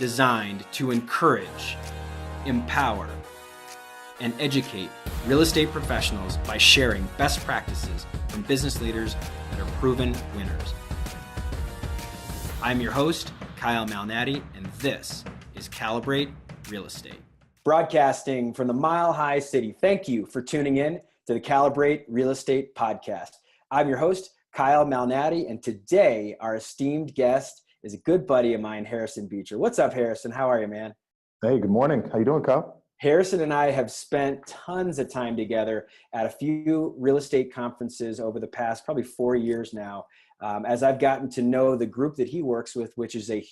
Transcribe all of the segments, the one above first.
designed to encourage, empower, and educate real estate professionals by sharing best practices from business leaders that are proven winners. I'm your host, Kyle Malnati, and this is Calibrate Real Estate. Broadcasting from the Mile High City, thank you for tuning in to the Calibrate Real Estate Podcast. I'm your host, Kyle Malnati, and today our esteemed guest is a good buddy of mine, Harrison Beecher. What's up, Harrison? How are you, man? Hey, good morning. How you doing, Kyle? Harrison and I have spent tons of time together at a few real estate conferences over the past probably 4 years now. As I've gotten to know the group that he works with, which is a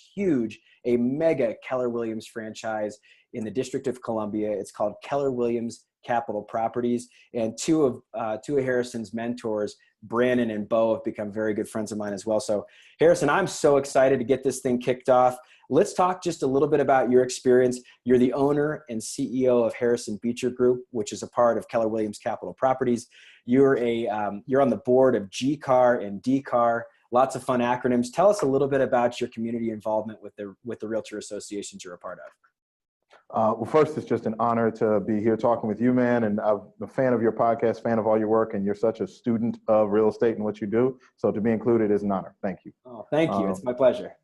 mega Keller Williams franchise in the District of Columbia. It's called Keller Williams Capital Properties. And two of Harrison's mentors, Brandon and Bo, have become very good friends of mine as well. So Harrison, I'm so excited to get this thing kicked off. Let's talk just a little bit about your experience. You're the owner and CEO of Harrison Beecher Group, which is a part of Keller Williams Capital Properties. You're on the board of GCAR and DCAR, lots of fun acronyms. Tell us a little bit about your community involvement with the Realtor associations you're a part of. Well, first, it's just an honor to be here talking with you, man. And I'm a fan of your podcast, fan of all your work, and you're such a student of real estate and what you do. So to be included is an honor. Thank you. Oh, thank you. It's my pleasure.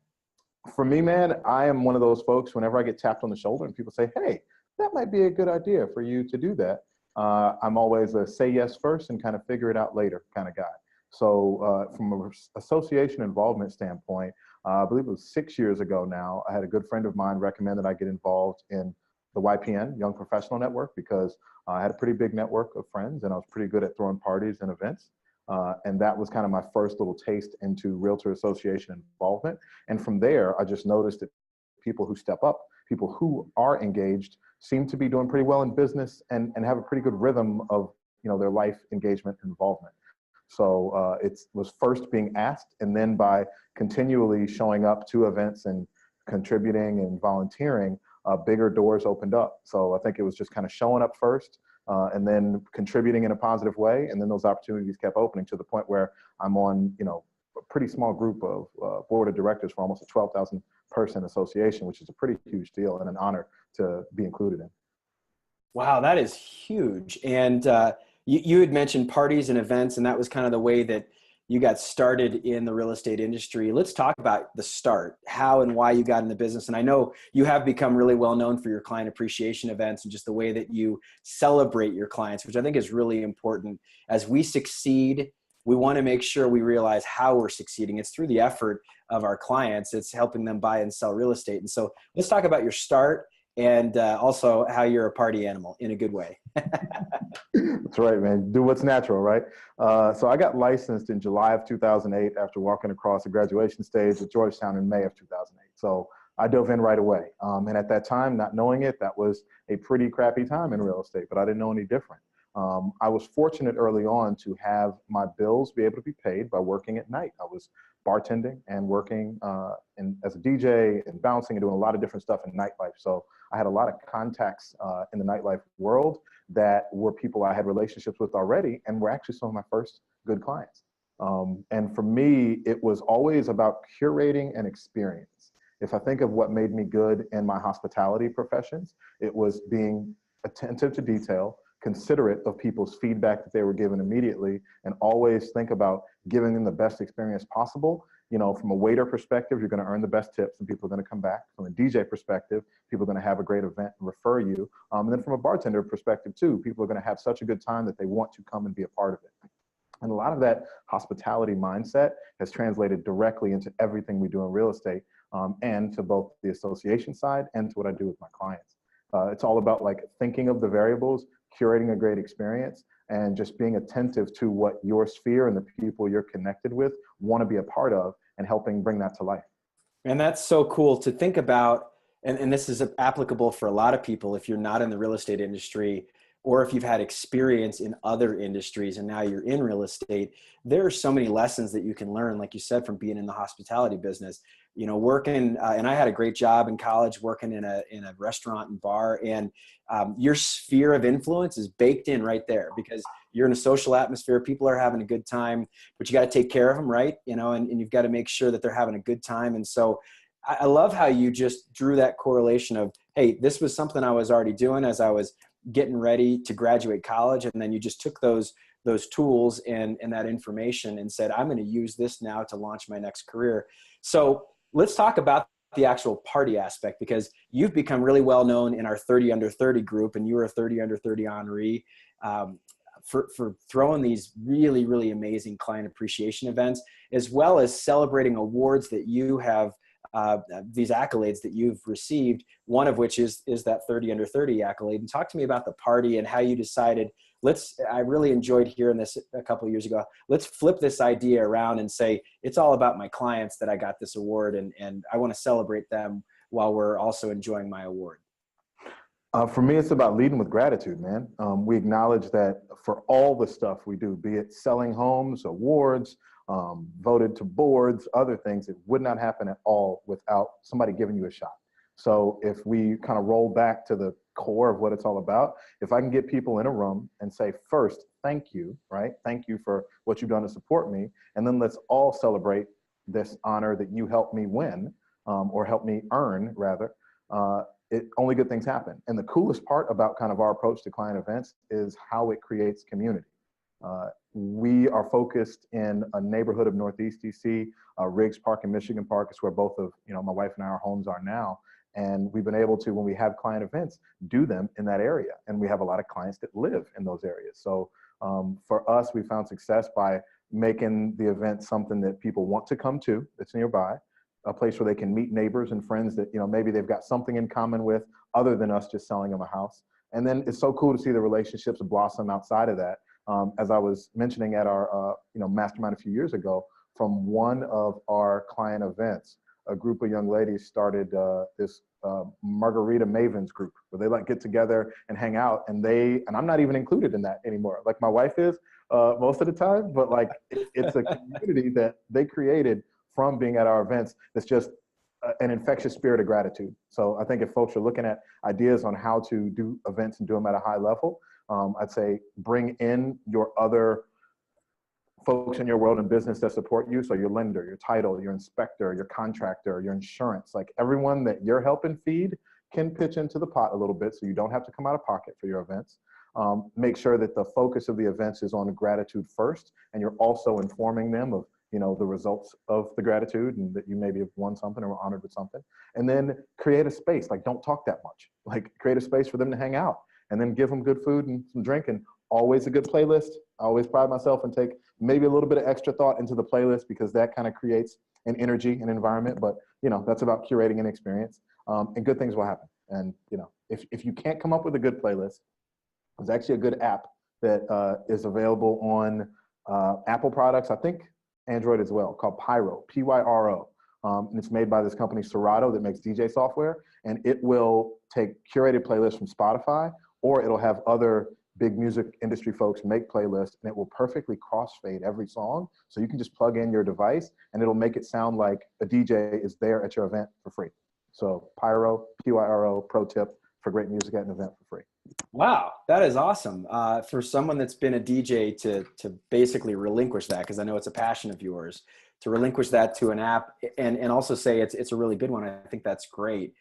For me, man, I am one of those folks, whenever I get tapped on the shoulder and people say, hey, that might be a good idea for you to do that. I'm always a say yes first and kind of figure it out later kind of guy. So from an association involvement standpoint, I believe it was 6 years ago now, I had a good friend of mine recommend that I get involved in the YPN, Young Professional Network, because I had a pretty big network of friends and I was pretty good at throwing parties and events. And that was kind of my first little taste into Realtor Association involvement. And from there, I just noticed that people who step up, people who are engaged, seem to be doing pretty well in business and have a pretty good rhythm of their life engagement and involvement. So it was first being asked, and then by continually showing up to events and contributing and volunteering, bigger doors opened up. So I think it was just kind of showing up first and then contributing in a positive way. And then those opportunities kept opening to the point where I'm on, a pretty small group of board of directors for almost a 12,000 person association, which is a pretty huge deal and an honor to be included in. Wow, that is huge. And you had mentioned parties and events, and that was kind of the way that you got started in the real estate industry. Let's talk about the start, how and why you got in the business. And I know you have become really well known for your client appreciation events and just the way that you celebrate your clients, which I think is really important. As we succeed, we want to make sure we realize how we're succeeding. It's through the effort of our clients. It's helping them buy and sell real estate. And so let's talk about your start and also how you're a party animal in a good way. That's right, man. Do what's natural, right? So I got licensed in July of 2008 after walking across the graduation stage at Georgetown in May of 2008. So I dove in right away. And at that time, not knowing it, that was a pretty crappy time in real estate, but I didn't know any different. I was fortunate early on to have my bills be able to be paid by working at night. I was bartending and working as a DJ and bouncing and doing a lot of different stuff in nightlife. So I had a lot of contacts in the nightlife world that were people I had relationships with already and were actually some of my first good clients. And for me, it was always about curating an experience. If I think of what made me good in my hospitality professions, it was being attentive to detail, considerate of people's feedback that they were given immediately, and always think about giving them the best experience possible. From a waiter perspective, you're going to earn the best tips and people are going to come back. From a DJ perspective, people are going to have a great event and refer you. And then from a bartender perspective too, people are going to have such a good time that they want to come and be a part of it. And a lot of that hospitality mindset has translated directly into everything we do in real estate, and to both the association side and to what I do with my clients. It's all about thinking of the variables, curating a great experience, and just being attentive to what your sphere and the people you're connected with want to be a part of and helping bring that to life. And that's so cool to think about. And this is applicable for a lot of people if you're not in the real estate industry, or if you've had experience in other industries and now you're in real estate. There are so many lessons that you can learn, like you said, from being in the hospitality business. Working, and I had a great job in college working in a restaurant and bar, and your sphere of influence is baked in right there because you're in a social atmosphere. People are having a good time, but you got to take care of them, right? And you've got to make sure that they're having a good time. And so I love how you just drew that correlation of, hey, this was something I was already doing as I was getting ready to graduate college. And then you just took those tools and that information and said, I'm going to use this now to launch my next career. So let's talk about the actual party aspect, because you've become really well known in our 30 under 30 group, and you were a 30 under 30 honoree, for throwing these really, really amazing client appreciation events, as well as celebrating awards that you have, these accolades that you've received, one of which is that 30 under 30 accolade. And talk to me about the party and how you decided, I really enjoyed hearing this a couple of years ago. Let's flip this idea around and say, it's all about my clients that I got this award, and I want to celebrate them while we're also enjoying my award. For me, it's about leading with gratitude, man. We acknowledge that for all the stuff we do, be it selling homes, awards, voted to boards, other things, it would not happen at all without somebody giving you a shot. So if we kind of roll back to the core of what it's all about, if I can get people in a room and say, first, thank you, right? Thank you for what you've done to support me. And then let's all celebrate this honor that you helped me win, or help me earn, rather. Only good things happen. And the coolest part about kind of our approach to client events is how it creates community. We are focused in a neighborhood of Northeast DC, Riggs Park and Michigan Park is where both of my wife and I, our homes are now. And we've been able to, when we have client events, do them in that area. And we have a lot of clients that live in those areas. So for us, we found success by making the event something that people want to come to, that's nearby, a place where they can meet neighbors and friends that maybe they've got something in common with other than us just selling them a house. And then it's so cool to see the relationships blossom outside of that. As I was mentioning at our mastermind a few years ago, from one of our client events, a group of young ladies started this Margarita Mavens group where they get together and hang out, and I'm not even included in that anymore. Like my wife is most of the time, but it's a community that they created from being at our events. That's just an infectious spirit of gratitude. So I think if folks are looking at ideas on how to do events and do them at a high level, I'd say bring in your other folks in your world and business that support you. So your lender, your title, your inspector, your contractor, your insurance, everyone that you're helping feed can pitch into the pot a little bit so you don't have to come out of pocket for your events. Make sure that the focus of the events is on gratitude first, and you're also informing them of the results of the gratitude and that you maybe have won something or were honored with something. And then create a space, don't talk that much, create a space for them to hang out, and then give them good food and some drink, and always a good playlist. I always pride myself and take maybe a little bit of extra thought into the playlist, because that kind of creates an energy and environment. But that's about curating an experience, and good things will happen. And if you can't come up with a good playlist, there's actually a good app that is available on Apple products, I think Android as well, called Pyro, Pyro. And it's made by this company Serato that makes DJ software, and it will take curated playlists from Spotify, or it'll have other big music industry folks make playlists, and it will perfectly crossfade every song. So you can just plug in your device and it'll make it sound like a DJ is there at your event for free. So Pyro, Pyro, pro tip for great music at an event for free. Wow, that is awesome. For someone that's been a DJ to basically relinquish that, because I know it's a passion of yours, to relinquish that to an app and also say it's a really good one. I think that's great.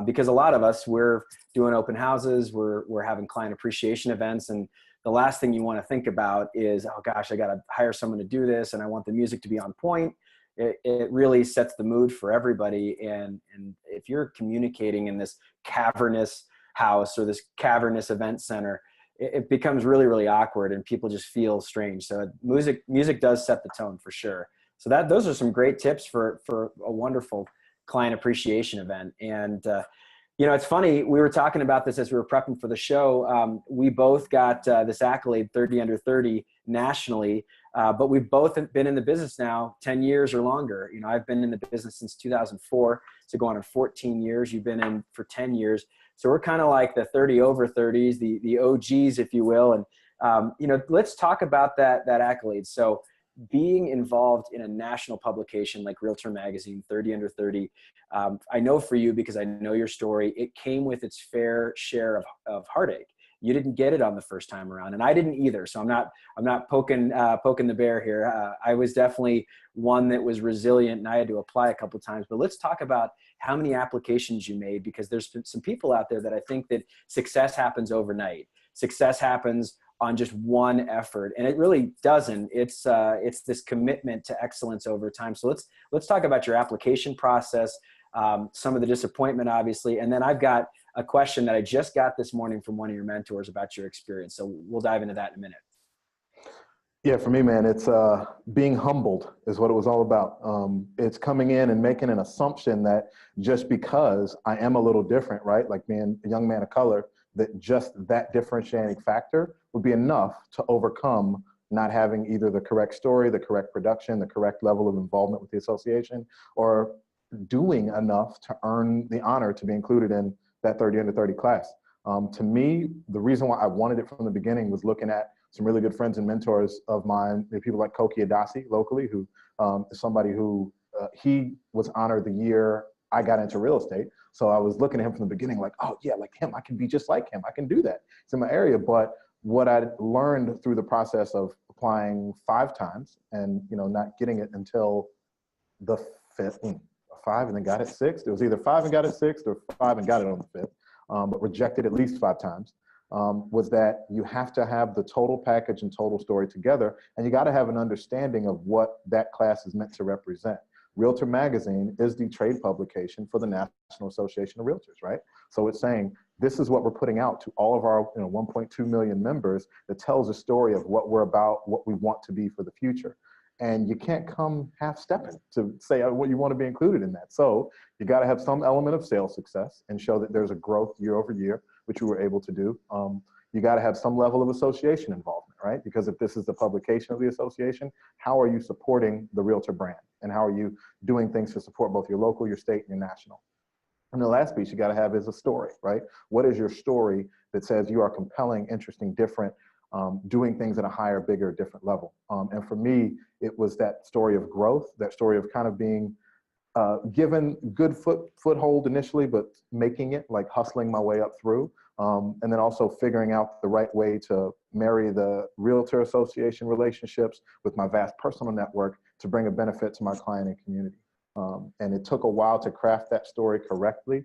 Because a lot of us, we're doing open houses, we're having client appreciation events, and the last thing you want to think about is, oh gosh, I got to hire someone to do this, and I want the music to be on point. It really sets the mood for everybody. And if you're communicating in this cavernous house or this cavernous event center, it becomes really, really awkward, and people just feel strange. So music does set the tone for sure. So those are some great tips for a wonderful client appreciation event. And it's funny, we were talking about this as we were prepping for the show. We both got this accolade, 30 under 30 nationally, but we've both been in the business now 10 years or longer. I've been in the business since 2004, so going on 14 years. You've been in for 10 years. So we're kind of like the 30 over 30s, the OGs, if you will. And, let's talk about that accolade. So being involved in a national publication like Realtor Magazine, 30 under 30, I know for you, because I know your story, it came with its fair share of heartache. You didn't get it on the first time around, and I didn't either. So I'm not poking the bear here. I was definitely one that was resilient, and I had to apply a couple of times. But let's talk about how many applications you made, because there's some people out there that I think that success happens overnight. Success happens on just one effort, and it really doesn't. It's this commitment to excellence over time. So let's talk about your application process, some of the disappointment, obviously, and then I've got a question that I just got this morning from one of your mentors about your experience. So we'll dive into that in a minute. Yeah, for me, man, it's being humbled is what it was all about. It's coming in and making an assumption that just because I am a little different, right, like being a young man of color, that just that differentiating factor would be enough to overcome not having either the correct story, the correct production, the correct level of involvement with the association, or doing enough to earn the honor to be included in that 30 under 30 class. To me, the reason why I wanted it from the beginning was looking at some really good friends and mentors of mine, people like Koki Adasi locally, who is somebody who he was honored the year I got into real estate. So I was looking at him from the beginning like, oh yeah, like him, I can be just like him. I can do that. It's in my area. But what I learned through the process of applying 5 times and, not getting it until the 5th, 5 and then got it 6. It was either 5 and got it 6 or 5 and got it on the 5th, but rejected at least 5 times. Was that you have to have the total package and total story together, and you got to have an understanding of what that class is meant to represent. Realtor Magazine is the trade publication for the National Association of Realtors, right? So it's saying, this is what we're putting out to all of our 1.2 million members that tells a story of what we're about, what we want to be for the future. And you can't come half-stepping to say what you want to be included in that. So you got to have some element of sales success and show that there's a growth year over year, which we were able to do. You got to have some level of association involvement, right? Because if this is the publication of the association, how are you supporting the Realtor brand? And how are you doing things to support both your local, your state, and your national? And the last piece you got to have is a story, right? What is your story that says you are compelling, interesting, different, doing things at a higher, bigger, different level? And for me, it was that story of growth, that story of kind of being given good foothold initially, but making it, like hustling my way up through. And then also figuring out the right way to marry the Realtor Association relationships with my vast personal network to bring a benefit to my client and community. And it took a while to craft that story correctly.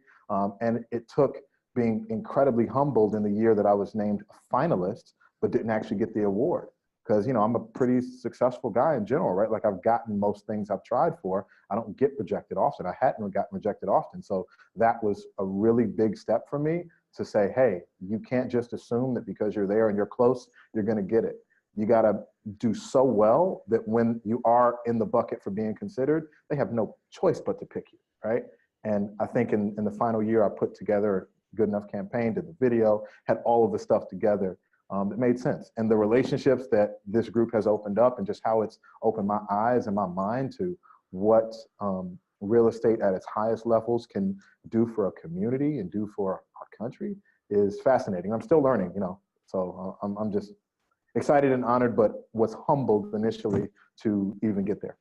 And it took being incredibly humbled in the year that I was named a finalist, but didn't actually get the award. Because, I'm a pretty successful guy in general, right? Like I've gotten most things I've tried for. I don't get rejected often. I hadn't gotten rejected often. So that was a really big step for me to say, hey, you can't just assume that because you're there and you're close, you're going to get it. You got to do so well that when you are in the bucket for being considered, they have no choice but to pick you, right? And I think in the final year, I put together a good enough campaign, did the video, had all of the stuff together. That made sense. And the relationships that this group has opened up and just how it's opened my eyes and my mind to what real estate at its highest levels can do for a community and do for our country is fascinating. I'm still learning, so I'm just excited and honored, but was humbled initially to even get there.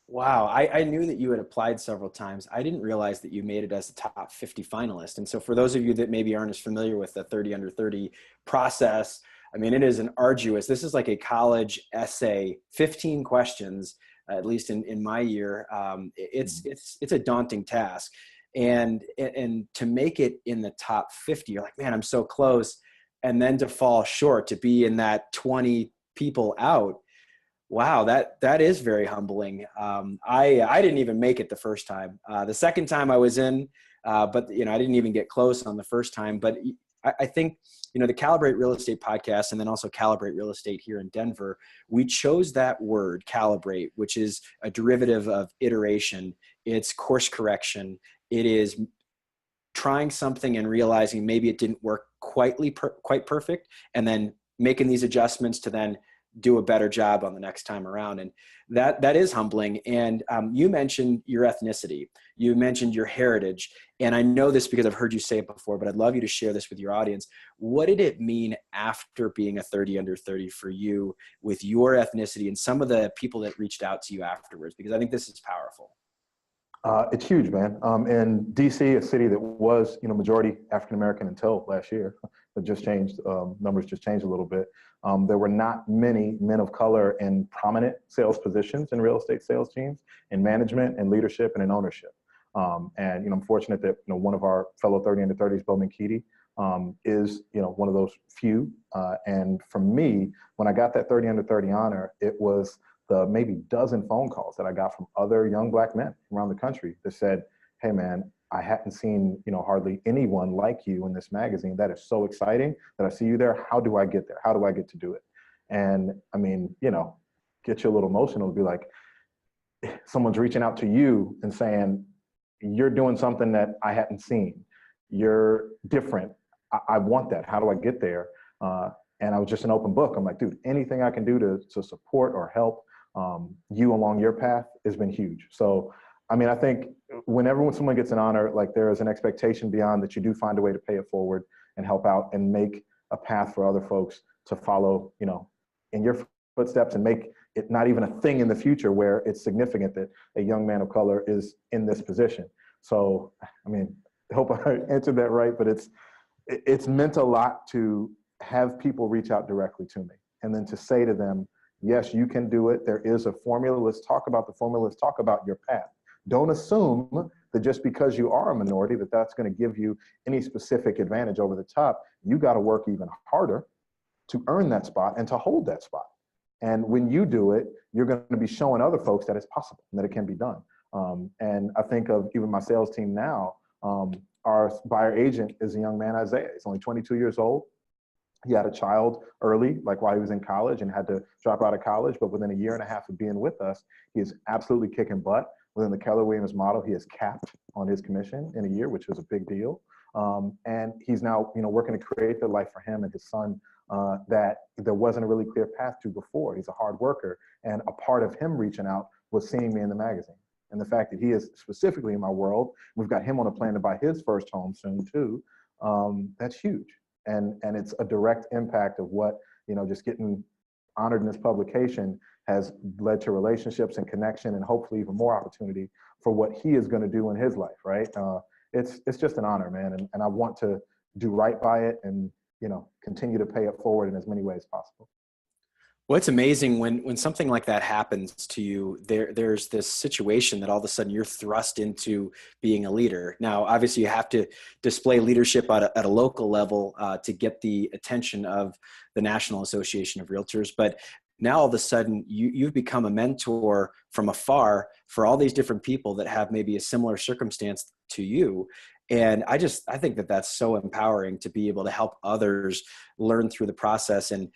Wow. I knew that you had applied several times. I didn't realize that you made it as a top 50 finalist. And so for those of you that maybe aren't as familiar with the 30 under 30 process, I mean, it is an arduous, this is like a college essay, 15 questions, at least in my year. It's a daunting task. And to make it in the top 50, you're like, man, I'm so close. And then to fall short, to be in that 20 people out. Wow, that is very humbling. I didn't even make it the first time. The second time I was in, but I didn't even get close on the first time. But I think the Calibrate Real Estate podcast, and then also Calibrate Real Estate here in Denver, we chose that word, calibrate, which is a derivative of iteration. It's course correction. It is trying something and realizing maybe it didn't work quite perfect, and then making these adjustments to then do a better job on the next time around. And that is humbling. And you mentioned your ethnicity, you mentioned your heritage. And I know this because I've heard you say it before, but I'd love you to share this with your audience. What did it mean after being a 30 under 30 for you with your ethnicity and some of the people that reached out to you afterwards? Because I think this is powerful. It's huge, man. In DC, a city that was, majority African-American until last year, it just changed, numbers just changed a little bit. There were not many men of color in prominent sales positions in real estate sales teams, in management and leadership and in ownership. And I'm fortunate that, one of our fellow 30 under 30s, Bo Menkidi, is, one of those few. And for me, when I got that 30 under 30 honor, it was the maybe dozen phone calls that I got from other young Black men around the country that said, hey man, I hadn't seen, hardly anyone like you in this magazine. That is so exciting that I see you there. How do I get there? How do I get to do it? And I mean, get you a little emotional to be like, someone's reaching out to you and saying, you're doing something that I hadn't seen. You're different. I want that. How do I get there? And I was just an open book. I'm like, dude, anything I can do to support or help you along your path has been huge. So, I mean, I think whenever someone gets an honor, like there is an expectation beyond that you do find a way to pay it forward and help out and make a path for other folks to follow, in your footsteps and make it not even a thing in the future where it's significant that a young man of color is in this position. So, I mean, I hope I answered that right, but it's meant a lot to have people reach out directly to me and then to say to them, yes, you can do it. There is a formula. Let's talk about the formula. Let's talk about your path. Don't assume that just because you are a minority, that's going to give you any specific advantage over the top. You got to work even harder to earn that spot and to hold that spot. And when you do it, you're going to be showing other folks that it's possible and that it can be done. And I think of even my sales team now, our buyer agent is a young man, Isaiah. He's only 22 years old. He had a child early, like while he was in college, and had to drop out of college. But within a year and a half of being with us, he is absolutely kicking butt. Within the Keller Williams model, he is capped on his commission in a year, which was a big deal. And he's now, working to create the life for him and his son that there wasn't a really clear path to before. He's a hard worker, and a part of him reaching out was seeing me in the magazine. And the fact that he is specifically in my world, we've got him on a plan to buy his first home soon too. That's huge. And it's a direct impact of what, just getting honored in this publication has led to relationships and connection and hopefully even more opportunity for what he is going to do in his life, right? It's just an honor, man. And I want to do right by it and, continue to pay it forward in as many ways as possible. Well, it's amazing when something like that happens to you, there's this situation that all of a sudden you're thrust into being a leader. Now, obviously you have to display leadership at a local level to get the attention of the National Association of Realtors. But now all of a sudden you've become a mentor from afar for all these different people that have maybe a similar circumstance to you. And I think that that's so empowering to be able to help others learn through the process. And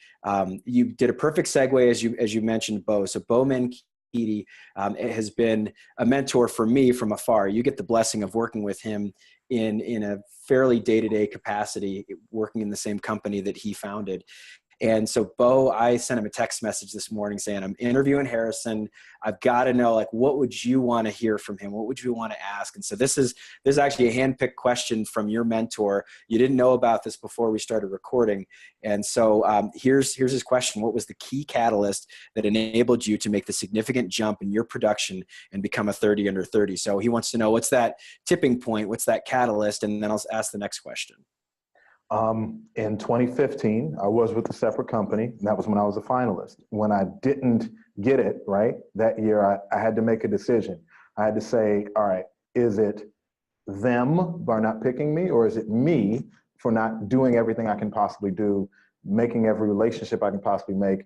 you did a perfect segue, as you mentioned, Bo. So Bo Menkidi has been a mentor for me from afar. You get the blessing of working with him in a fairly day-to-day capacity, working in the same company that he founded. And so Bo, I sent him a text message this morning saying, I'm interviewing Harrison. I've got to know, what would you want to hear from him? What would you want to ask? And so this is actually a handpicked question from your mentor. You didn't know about this before we started recording. And so here's his question. What was the key catalyst that enabled you to make the significant jump in your production and become a 30 under 30? So he wants to know, what's that tipping point? What's that catalyst? And then I'll ask the next question. In 2015, I was with a separate company, and that was when I was a finalist. When I didn't get it, right, that year, I had to make a decision. I had to say, all right, is it them by not picking me, or is it me for not doing everything I can possibly do, making every relationship I can possibly make,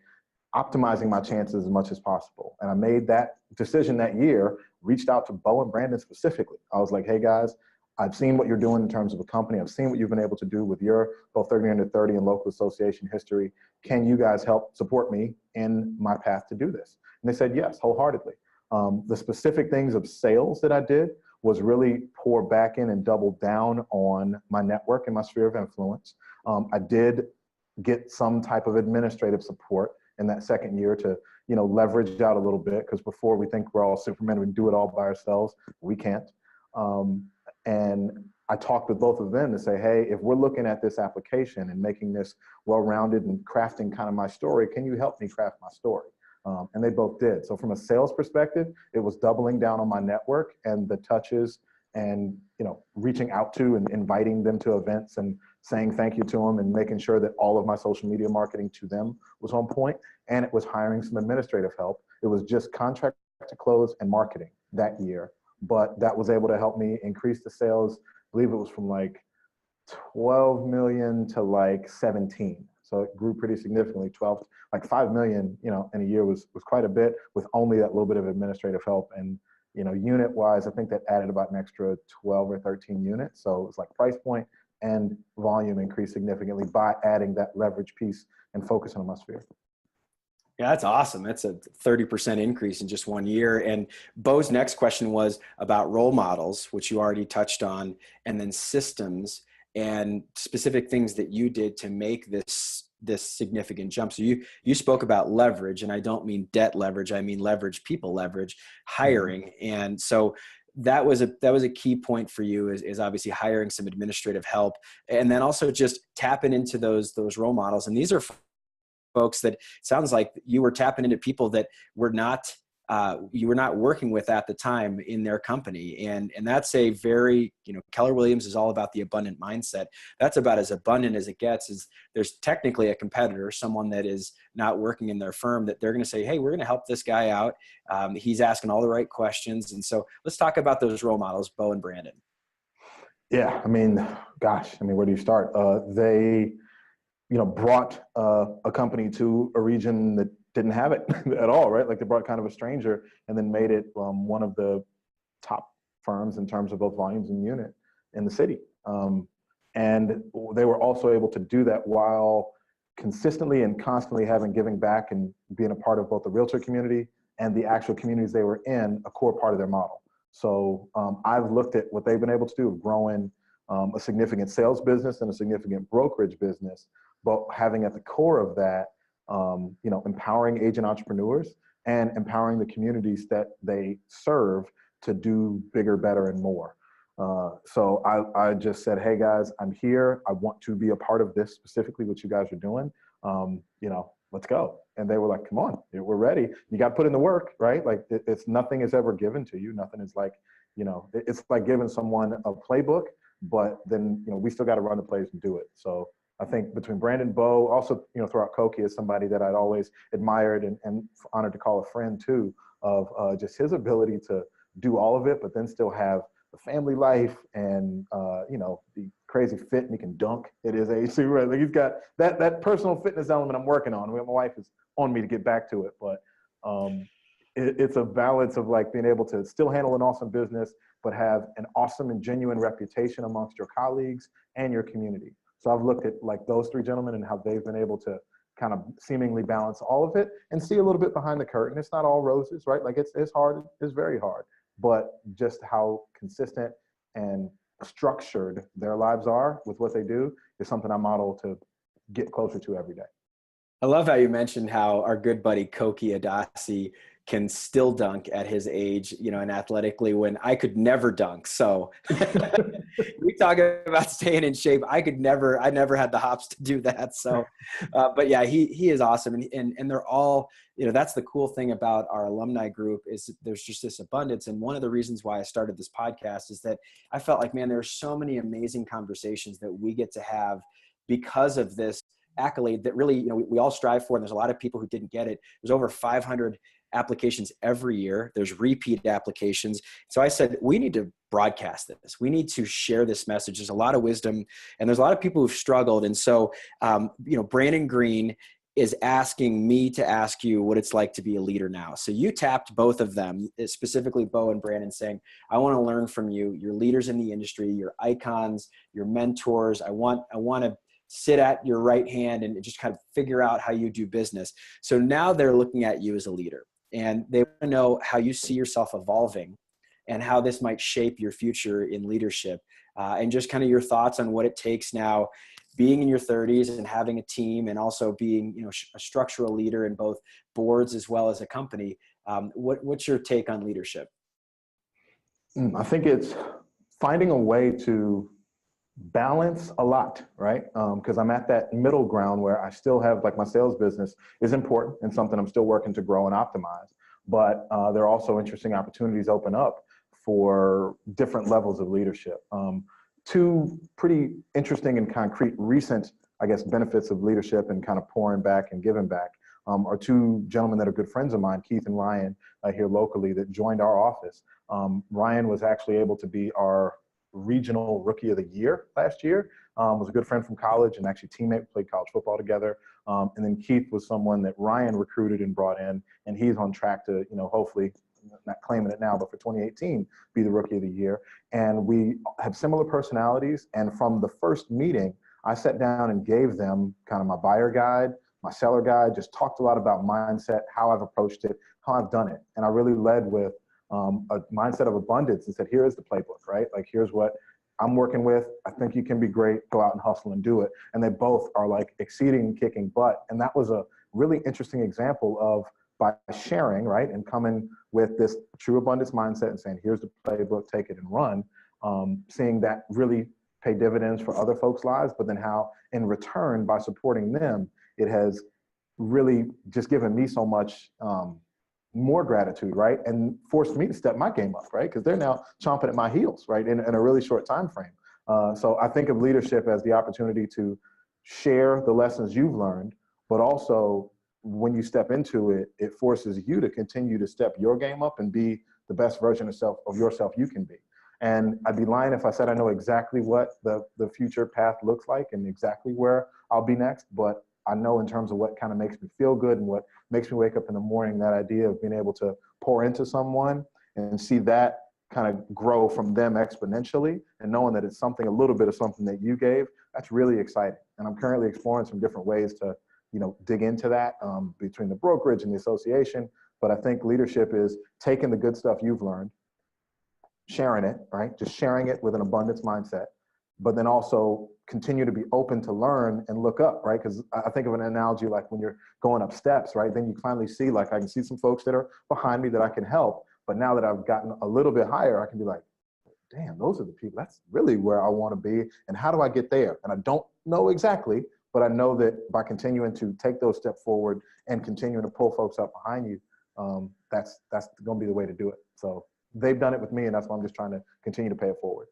optimizing my chances as much as possible? And I made that decision that year, reached out to Bo and Brandon specifically. I was like, hey guys, I've seen what you're doing in terms of a company. I've seen what you've been able to do with your both 30 under 30 and local association history. Can you guys help support me in my path to do this? And they said yes, wholeheartedly. The specific things of sales that I did was really pour back in and double down on my network and my sphere of influence. I did get some type of administrative support in that second year to, leverage out a little bit, because before we think we're all Supermen, we do it all by ourselves. We can't. And I talked with both of them to say, hey, if we're looking at this application and making this well-rounded and crafting kind of my story, can you help me craft my story? And they both did. So from a sales perspective, it was doubling down on my network and the touches and, reaching out to and inviting them to events and saying thank you to them and making sure that all of my social media marketing to them was on point. And it was hiring some administrative help. It was just contract to close and marketing that year. But that was able to help me increase the sales. I believe it was from like 12 million to like 17. So it grew pretty significantly. 5 million, in a year was quite a bit with only that little bit of administrative help. And, unit wise, I think that added about an extra 12 or 13 units. So it's like price point and volume increased significantly by adding that leverage piece and focus on my sphere. Yeah, that's awesome. That's a 30% increase in just 1 year. And Bo's next question was about role models, which you already touched on, and then systems and specific things that you did to make this significant jump. So you spoke about leverage, and I don't mean debt leverage. I mean leverage, people leverage, hiring. Mm-hmm. And so that was a key point for you is obviously hiring some administrative help, and then also just tapping into those role models. And these are folks that sounds like you were tapping into people that were not you were not working with at the time in their company. And that's a very, Keller Williams is all about the abundant mindset. That's about as abundant as it gets. Is there's technically a competitor, someone that is not working in their firm, that they're going to say, hey, we're going to help this guy out. He's asking all the right questions. And so let's talk about those role models, Bo and Brandon. Yeah. Where do you start? They brought a company to a region that didn't have it at all, right? Like they brought kind of a stranger and then made it one of the top firms in terms of both volumes and unit in the city. And they were also able to do that while consistently and constantly giving back and being a part of both the realtor community and the actual communities they were in, a core part of their model. So I've looked at what they've been able to do, growing a significant sales business and a significant brokerage business, but having at the core of that, empowering agent entrepreneurs and empowering the communities that they serve to do bigger, better, and more. So I just said, hey guys, I'm here. I want to be a part of this, specifically what you guys are doing. Let's go. And they were like, come on, we're ready. You got to put in the work, right? Like it's nothing is ever given to you. Nothing is like, it's like giving someone a playbook, but then, we still got to run the plays and do it. So I think between Brandon, Bo, also, throughout Koki is somebody that I'd always admired and honored to call a friend too, of just his ability to do all of it, but then still have the family life and, the crazy fit, and he can dunk at his age too, right? Like he's got that personal fitness element I'm working on. My wife is on me to get back to it, but it's a balance of like being able to still handle an awesome business, but have an awesome and genuine reputation amongst your colleagues and your community. So I've looked at like those three gentlemen and how they've been able to kind of seemingly balance all of it and see a little bit behind the curtain. It's not all roses, right? Like it's hard, it's very hard, but just how consistent and structured their lives are with what they do is something I model to get closer to every day. I love how you mentioned how our good buddy Koki Adasi can still dunk at his age, and athletically, when I could never dunk. So we talk about staying in shape. I never had the hops to do that. So, but yeah, he is awesome. And they're all, that's the cool thing about our alumni group is there's just this abundance. And one of the reasons why I started this podcast is that I felt like, man, there are so many amazing conversations that we get to have because of this accolade that really, we all strive for. And there's a lot of people who didn't get it. There's over 500 applications every year. There's repeat applications. So I said, we need to broadcast this. We need to share this message. There's a lot of wisdom and there's a lot of people who've struggled. And so, Brandon Green is asking me to ask you what it's like to be a leader now. So you tapped both of them, specifically Bo and Brandon, saying, I want to learn from you. You're leaders in the industry, you're icons, you're mentors. I want to sit at your right hand and just kind of figure out how you do business. So now they're looking at you as a leader. And they want to know how you see yourself evolving and how this might shape your future in leadership, and just kind of your thoughts on what it takes now being in your 30s and having a team and also being, a structural leader in both boards as well as a company. What's your take on leadership? I think it's finding a way to Balance a lot, right? Because I'm at that middle ground where I still have, like, my sales business is important and something I'm still working to grow and optimize. But there are also interesting opportunities open up for different levels of leadership. Two pretty interesting and concrete recent, I guess, benefits of leadership and kind of pouring back and giving back are two gentlemen that are good friends of mine, Keith and Ryan, here locally, that joined our office. Ryan was actually able to be our regional rookie of the year last year. Was a good friend from college and actually teammate, played college football together. And then Keith was someone that Ryan recruited and brought in, and he's on track to, hopefully, not claiming it now, but for 2018, be the rookie of the year. And we have similar personalities. And from the first meeting, I sat down and gave them kind of my buyer guide, my seller guide, just talked a lot about mindset, how I've approached it, how I've done it. And I really led with a mindset of abundance and said, here is the playbook, right? Like, here's what I'm working with. I think you can be great. Go out and hustle and do it. And they both are like exceeding, kicking butt. And that was a really interesting example of, by sharing, right, and coming with this true abundance mindset and saying, here's the playbook, take it and run, seeing that really pay dividends for other folks' lives, but then how in return, by supporting them, it has really just given me so much more gratitude, right? And forced me to step my game up, right? Because they're now chomping at my heels, right? In a really short time frame. So I think of leadership as the opportunity to share the lessons you've learned, but also when you step into it, it forces you to continue to step your game up and be the best version of yourself you can be. And I'd be lying if I said I know exactly what the future path looks like and exactly where I'll be next, but I know in terms of what kind of makes me feel good and what makes me wake up in the morning, that idea of being able to pour into someone and see that kind of grow from them exponentially, and knowing that it's something, a little bit of something that you gave, that's really exciting. And I'm currently exploring some different ways to, dig into that between the brokerage and the association. But I think leadership is taking the good stuff you've learned, sharing it, right? Just sharing it with an abundance mindset, but then also continue to be open to learn and look up, right? Because I think of an analogy like when you're going up steps, right? Then you finally see, like, I can see some folks that are behind me that I can help. But now that I've gotten a little bit higher, I can be like, damn, those are the people, that's really where I want to be. And how do I get there? And I don't know exactly, but I know that by continuing to take those steps forward and continuing to pull folks up behind you, that's going to be the way to do it. So they've done it with me, and that's why I'm just trying to continue to pay it forward.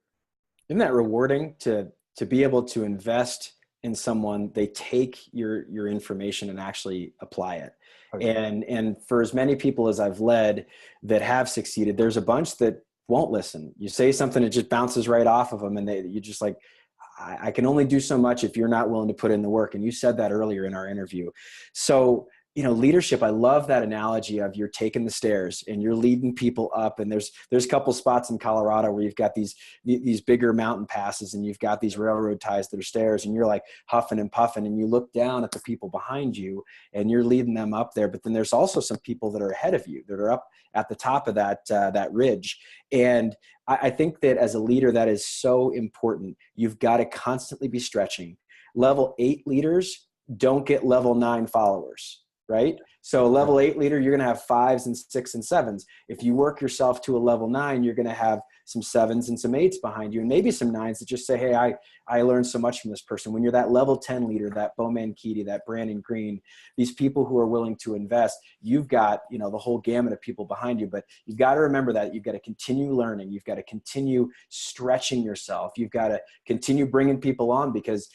Isn't that rewarding to be able to invest in someone? They take your information and actually apply it. Okay. And for as many people as I've led that have succeeded, there's a bunch that won't listen. You say something, it just bounces right off of them, and you just like, I can only do so much if you're not willing to put in the work. And you said that earlier in our interview. So, leadership, I love that analogy of you're taking the stairs and you're leading people up. And there's a couple spots in Colorado where you've got these bigger mountain passes and you've got these railroad ties that are stairs, and you're like huffing and puffing, and you look down at the people behind you and you're leading them up there. But then there's also some people that are ahead of you that are up at the top of that ridge. And I think that as a leader, that is so important. You've got to constantly be stretching. Level 8 leaders don't get level 9 followers, right? So a level 8 leader, you're going to have 5s and 6s and 7s. If you work yourself to a level 9, you're going to have some 7s and some 8s behind you, and maybe some 9s that just say, hey, I learned so much from this person. When you're that level 10 leader, that Bo Mankitti, that Brandon Green, these people who are willing to invest, you've got, the whole gamut of people behind you. But you've got to remember that you've got to continue learning. You've got to continue stretching yourself. You've got to continue bringing people on, because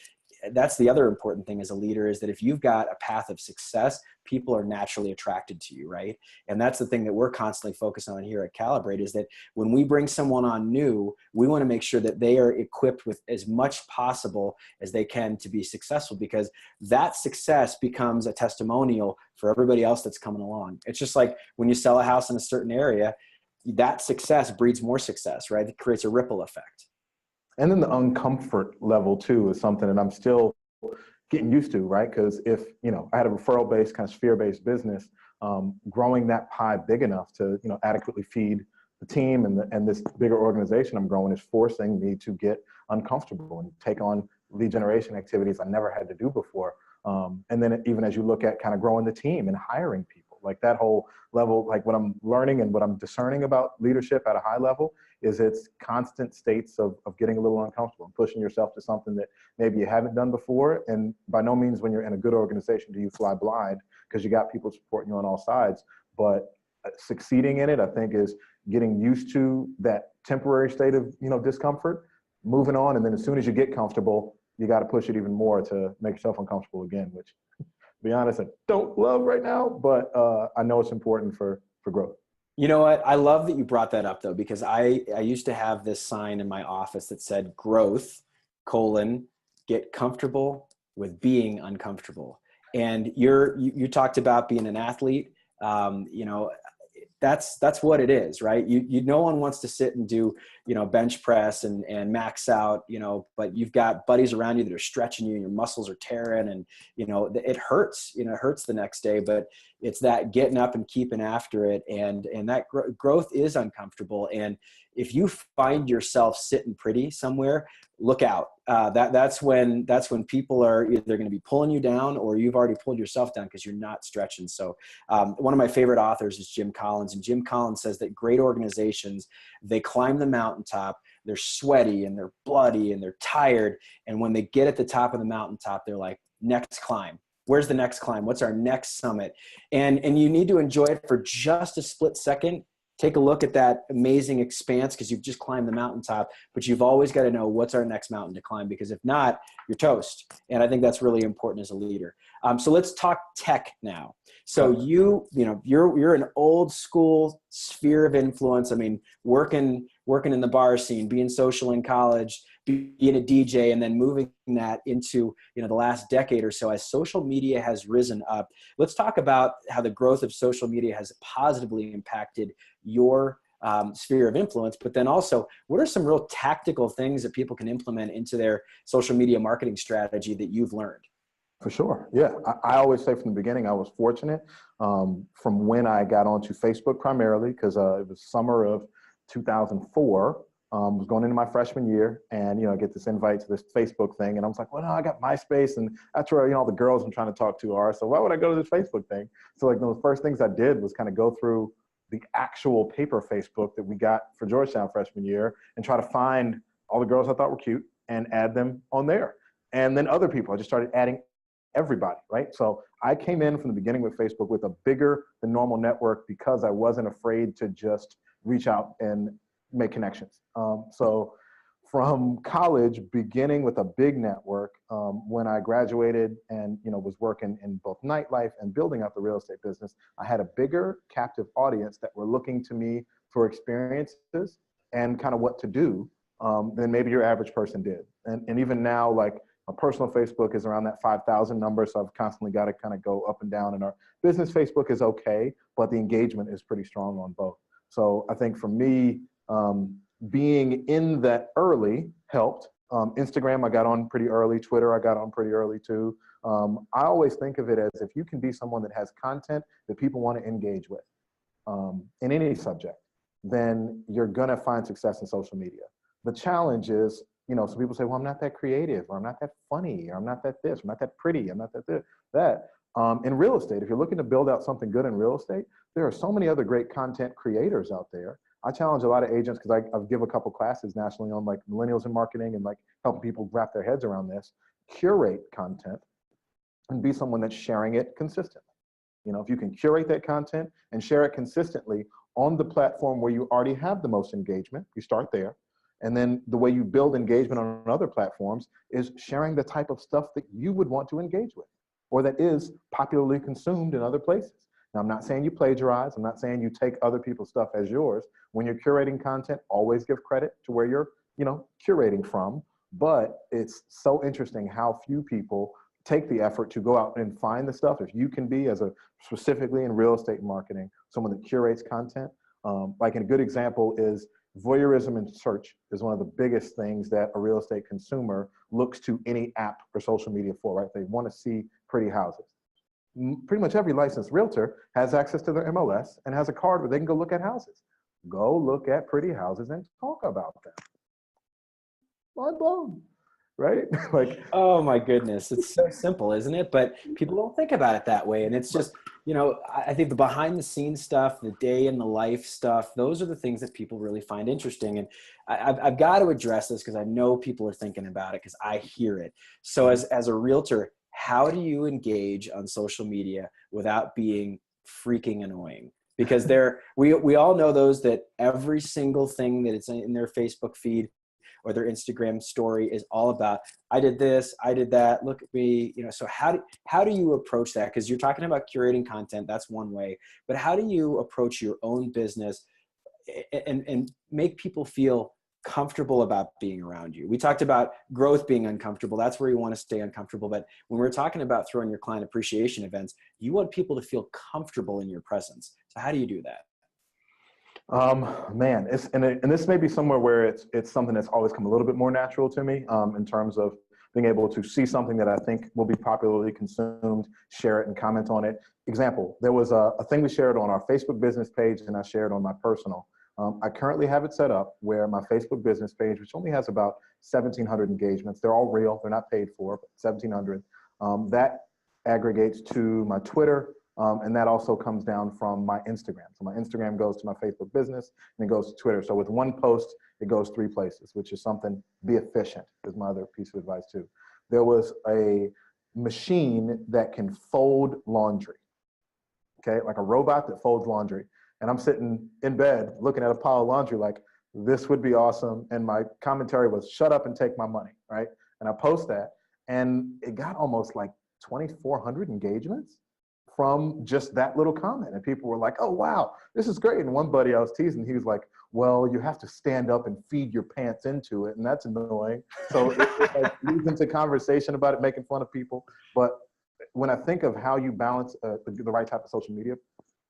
that's the other important thing as a leader, is that if you've got a path of success, people are naturally attracted to you, right? And that's the thing that we're constantly focused on here at Calibrate, is that when we bring someone on new, we want to make sure that they are equipped with as much possible as they can to be successful, because that success becomes a testimonial for everybody else that's coming along. It's just like when you sell a house in a certain area, that success breeds more success, right? It creates a ripple effect. And then the uncomfort level too is something that I'm still getting used to, right? Because if, I had a referral-based, kind of sphere-based business, growing that pie big enough to, adequately feed the team and this bigger organization I'm growing is forcing me to get uncomfortable and take on lead generation activities I never had to do before. And then even as you look at kind of growing the team and hiring people, like that whole level, like what I'm learning and what I'm discerning about leadership at a high level, is its constant states of getting a little uncomfortable and pushing yourself to something that maybe you haven't done before. And by no means when you're in a good organization do you fly blind, because you got people supporting you on all sides. But succeeding in it, I think, is getting used to that temporary state of, discomfort, moving on. And then as soon as you get comfortable, you got to push it even more to make yourself uncomfortable again, which, to be honest, I don't love right now, but I know it's important for growth. You know what? I love that you brought that up though, because I used to have this sign in my office that said growth, get comfortable with being uncomfortable. And you talked about being an athlete. That's what it is, right? No one wants to sit and do, bench press and max out, but you've got buddies around you that are stretching you and your muscles are tearing and, it hurts, it hurts the next day, but it's that getting up and keeping after it. And that growth is uncomfortable. And if you find yourself sitting pretty somewhere, look out. That's when people are either going to be pulling you down or you've already pulled yourself down because you're not stretching. So one of my favorite authors is Jim Collins, and Jim Collins says that great organizations, they climb the mountaintop, they're sweaty and they're bloody and they're tired. And when they get at the top of the mountaintop, they're like, next climb. Where's the next climb? What's our next summit? And you need to enjoy it for just a split second. Take a look at that amazing expanse because you've just climbed the mountaintop, but you've always got to know what's our next mountain to climb, because if not, you're toast. And I think that's really important as a leader. So let's talk tech now. So you're an old school sphere of influence. I mean, working in the bar scene, being social in college, being a DJ, and then moving that into, the last decade or so as social media has risen up. Let's talk about how the growth of social media has positively impacted your sphere of influence, but then also what are some real tactical things that people can implement into their social media marketing strategy that you've learned? For sure. Yeah. I always say from the beginning, I was fortunate from when I got onto Facebook primarily, because it was summer of 2004. Was going into my freshman year and, I get this invite to this Facebook thing. And I was like, well, no, I got MySpace and that's where, all the girls I'm trying to talk to are. So why would I go to this Facebook thing? So like the first things I did was kind of go through the actual paper Facebook that we got for Georgetown freshman year and try to find all the girls I thought were cute and add them on there. And then other people, I just started adding everybody, right? So I came in from the beginning with Facebook with a bigger than normal network because I wasn't afraid to just reach out and make connections. So from college, beginning with a big network, when I graduated and was working in both nightlife and building up the real estate business, I had a bigger captive audience that were looking to me for experiences and kind of what to do than maybe your average person did. And even now, like my personal Facebook is around that 5,000 number, so I've constantly got to kind of go up and down. And our business Facebook is okay, but the engagement is pretty strong on both. So I think for me, being in that early helped. Instagram, I got on pretty early. Twitter, I got on pretty early too. I always think of it as if you can be someone that has content that people want to engage with in any subject, then you're going to find success in social media. The challenge is, some people say, well, I'm not that creative, or I'm not that funny, or I'm not that this, I'm not that pretty, I'm not that this, that. In real estate, if you're looking to build out something good in real estate, there are so many other great content creators out there. I challenge a lot of agents because I give a couple classes nationally on like millennials in marketing and like helping people wrap their heads around this. Curate content and be someone that's sharing it consistently. If you can curate that content and share it consistently on the platform where you already have the most engagement, you start there. And then the way you build engagement on other platforms is sharing the type of stuff that you would want to engage with or that is popularly consumed in other places. Now, I'm not saying you plagiarize. I'm not saying you take other people's stuff as yours. When you're curating content, always give credit to where you're, curating from. But it's so interesting how few people take the effort to go out and find the stuff. If you can be, specifically in real estate marketing, someone that curates content, like a good example is voyeurism in search is one of the biggest things that a real estate consumer looks to any app or social media for, right? They want to see pretty houses. Pretty much every licensed realtor has access to their MLS and has a card where they can go look at houses. Go look at pretty houses and talk about them. Mind blown, right? Oh my goodness. It's so simple, isn't it? But people don't think about it that way. And it's just, I think the behind the scenes stuff, the day in the life stuff, those are the things that people really find interesting. And I've got to address this because I know people are thinking about it because I hear it. So as a realtor, how do you engage on social media without being freaking annoying? Because we all know those that every single thing that it's in their Facebook feed or their Instagram story is all about, I did this, I did that, look at me, so how do you approach that? Because you're talking about curating content, that's one way, but how do you approach your own business and make people feel comfortable about being around you? We talked about growth being uncomfortable. That's where you want to stay uncomfortable. But when we're talking about throwing your client appreciation events, you want people to feel comfortable in your presence. So how do you do that? Man, and this may be somewhere where it's something that's always come a little bit more natural to me, in terms of being able to see something that I think will be popularly consumed, share it and comment on it. Example, there was a thing we shared on our Facebook business page and I shared on my personal. I currently have it set up where my Facebook business page, which only has about 1,700 engagements, they're all real, they're not paid for, but 1,700, that aggregates to my Twitter, and that also comes down from my Instagram. So my Instagram goes to my Facebook business and it goes to Twitter. So with one post, it goes 3 places, which is something, be efficient is my other piece of advice too. There was a machine that can fold laundry, okay? Like a robot that folds laundry. And I'm sitting in bed looking at a pile of laundry like, this would be awesome. And my commentary was, shut up and take my money, right? And I post that and it got almost like 2,400 engagements from just that little comment. And people were like, oh, wow, this is great. And one buddy I was teasing, he was like, well, you have to stand up and feed your pants into it. And that's annoying. So it like leads into conversation about it, making fun of people. But when I think of how you balance the right type of social media